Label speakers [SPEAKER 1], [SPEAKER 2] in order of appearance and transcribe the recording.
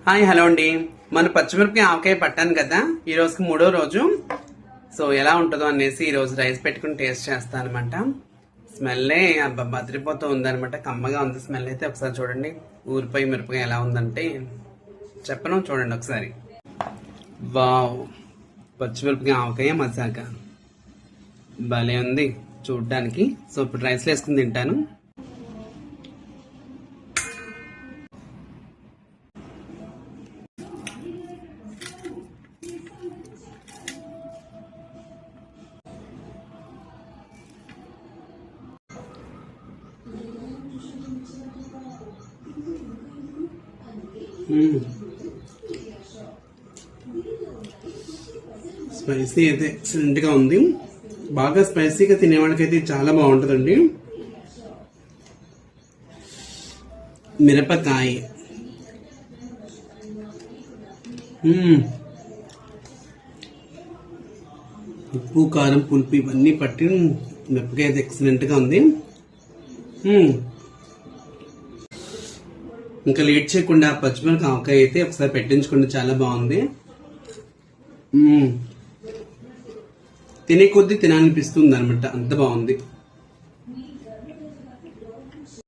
[SPEAKER 1] Hi hello అండి. మన పచ్చిమిరపకాయ ఆవకాయ పట్టాను కదా, ఈ రోజుకి 3వ రోజు. సో ఎలా ఉంటుందో అనేసి ఈ రోజు రైస్ పెట్టుకుని టేస్ట్ చేస్తాను అనమాట. స్మెల్లే బదిరిపోతూ ఉందనమాట. కమ్మగా ఉంది స్మెల్ అయితే. ఒకసారి చూడండి ఊరిపోయి మిరపకాయ ఎలా ఉందంటే చెప్పను, చూడండి ఒకసారి. వావ్, పచ్చిమిరపకాయ ఆవకాయ మసాక భలే ఉంది చూడడానికి. సో ఇప్పుడు రైస్లో వేసుకుని తింటాను. స్పైసీ అయితే ఎక్సలెంట్గా ఉంది. బాగా స్పైసీగా తినేవాళ్ళకైతే చాలా బాగుంటుందండి. మిరపకాయ ఉప్పు కారం పులుపు ఇవన్నీ పట్టి మిరపకాయ అయితే ఎక్సలెంట్గా ఉంది. ఇంకా లేట్ చేయకుండా పచ్చిమిరపకాయ ఆవకాయ అయితే ఒకసారి పెట్టించుకోండి, చాలా బాగుంది. తినే కొద్దీ తినాలనిపిస్తుంది అనమాట, అంత బాగుంది.